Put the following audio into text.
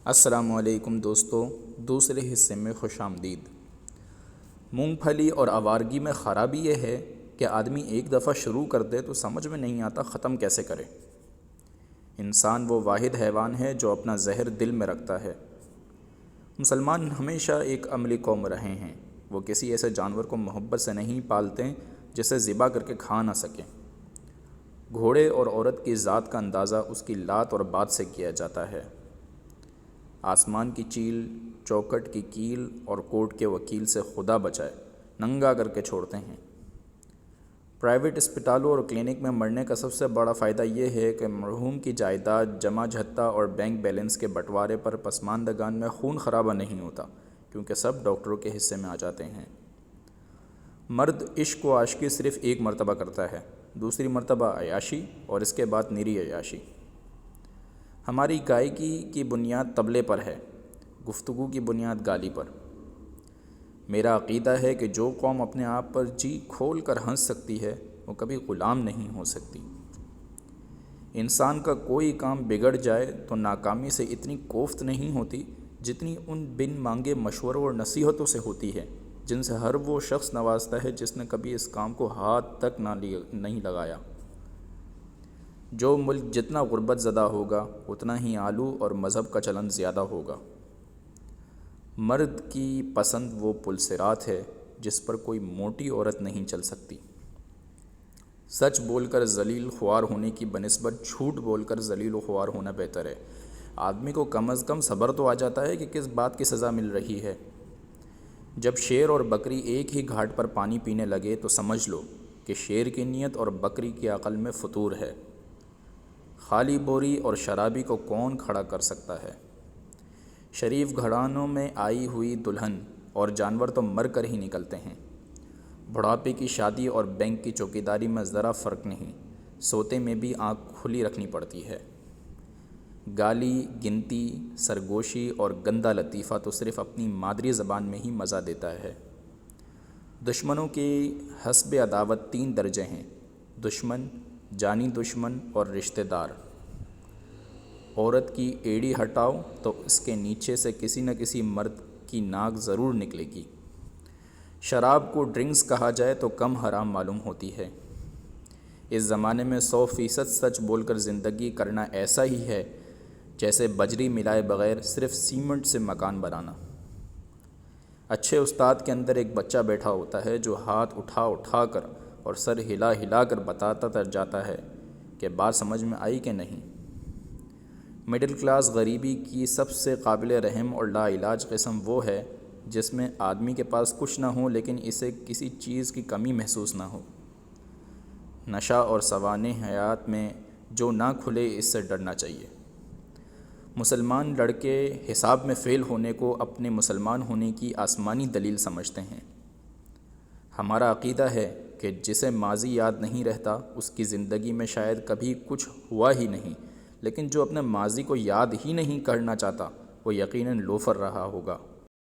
السلام علیکم دوستو، دوسرے حصے میں خوش آمدید۔ مونگ پھلی اور آوارگی میں خرابی یہ ہے کہ آدمی ایک دفعہ شروع کر دے تو سمجھ میں نہیں آتا ختم کیسے کرے۔ انسان وہ واحد حیوان ہے جو اپنا زہر دل میں رکھتا ہے۔ مسلمان ہمیشہ ایک عملی قوم رہے ہیں۔ وہ کسی ایسے جانور کو محبت سے نہیں پالتے جسے ذبح کر کے کھا نہ سکیں۔ گھوڑے اور عورت کی ذات کا اندازہ اس کی لات اور بات سے کیا جاتا ہے۔ آسمان کی چیل، چوکٹ کی کیل اور کورٹ کے وکیل سے خدا بچائے ننگا کر کے چھوڑتے ہیں۔ پرائیویٹ اسپتالوں اور کلینک میں مرنے کا سب سے بڑا فائدہ یہ ہے کہ مرحوم کی جائیداد، جمع جھتہ اور بینک بیلنس کے بٹوارے پر پسماندگان میں خون خرابہ نہیں ہوتا، کیونکہ سب ڈاکٹروں کے حصے میں آ جاتے ہیں۔ مرد عشق و عاشقی صرف ایک مرتبہ کرتا ہے، دوسری مرتبہ عیاشی اور اس کے بعد نری عیاشی۔ ہماری گائیکی کی بنیاد طبلے پر ہے، گفتگو کی بنیاد گالی پر۔ میرا عقیدہ ہے کہ جو قوم اپنے آپ پر جی کھول کر ہنس سکتی ہے وہ کبھی غلام نہیں ہو سکتی۔ انسان کا کوئی کام بگڑ جائے تو ناکامی سے اتنی کوفت نہیں ہوتی جتنی ان بن مانگے مشوروں اور نصیحتوں سے ہوتی ہے جن سے ہر وہ شخص نوازتا ہے جس نے کبھی اس کام کو ہاتھ تک نہیں لگایا۔ جو ملک جتنا غربت زدہ ہوگا اتنا ہی آلو اور مذہب کا چلن زیادہ ہوگا۔ مرد کی پسند وہ پلسرات ہے جس پر کوئی موٹی عورت نہیں چل سکتی۔ سچ بول کر ذلیل خوار ہونے کی بنسبت جھوٹ بول کر ذلیل و خوار ہونا بہتر ہے۔ آدمی کو کم از کم صبر تو آ جاتا ہے کہ کس بات کی سزا مل رہی ہے۔ جب شیر اور بکری ایک ہی گھاٹ پر پانی پینے لگے تو سمجھ لو کہ شیر کی نیت اور بکری کی عقل میں فطور ہے۔ خالی بوری اور شرابی کو کون کھڑا کر سکتا ہے؟ شریف گھرانوں میں آئی ہوئی دلہن اور جانور تو مر کر ہی نکلتے ہیں۔ بڑھاپے کی شادی اور بینک کی چوکیداری میں ذرا فرق نہیں، سوتے میں بھی آنکھ کھلی رکھنی پڑتی ہے۔ گالی، گنتی، سرگوشی اور گندا لطیفہ تو صرف اپنی مادری زبان میں ہی مزہ دیتا ہے۔ دشمنوں کی حسب عداوت 3 درجے ہیں: دشمن، جانی دشمن اور رشتہ دار۔ عورت کی ایڑی ہٹاؤ تو اس کے نیچے سے کسی نہ کسی مرد کی ناک ضرور نکلے گی۔ شراب کو ڈرنکس کہا جائے تو کم حرام معلوم ہوتی ہے۔ اس زمانے میں 100% سچ بول کر زندگی کرنا ایسا ہی ہے جیسے بجری ملائے بغیر صرف سیمنٹ سے مکان بنانا۔ اچھے استاد کے اندر ایک بچہ بیٹھا ہوتا ہے جو ہاتھ اٹھا اٹھا کر اور سر ہلا ہلا کر بتاتا جاتا ہے کہ بات سمجھ میں آئی کہ نہیں۔ مڈل کلاس غریبی کی سب سے قابل رحم اور لا علاج قسم وہ ہے جس میں آدمی کے پاس کچھ نہ ہو لیکن اسے کسی چیز کی کمی محسوس نہ ہو۔ نشہ اور سوانح حیات میں جو نہ کھلے اس سے ڈرنا چاہیے۔ مسلمان لڑکے حساب میں فیل ہونے کو اپنے مسلمان ہونے کی آسمانی دلیل سمجھتے ہیں۔ ہمارا عقیدہ ہے کہ جسے ماضی یاد نہیں رہتا اس کی زندگی میں شاید کبھی کچھ ہوا ہی نہیں، لیکن جو اپنے ماضی کو یاد ہی نہیں کرنا چاہتا وہ یقیناً لوفر رہا ہوگا۔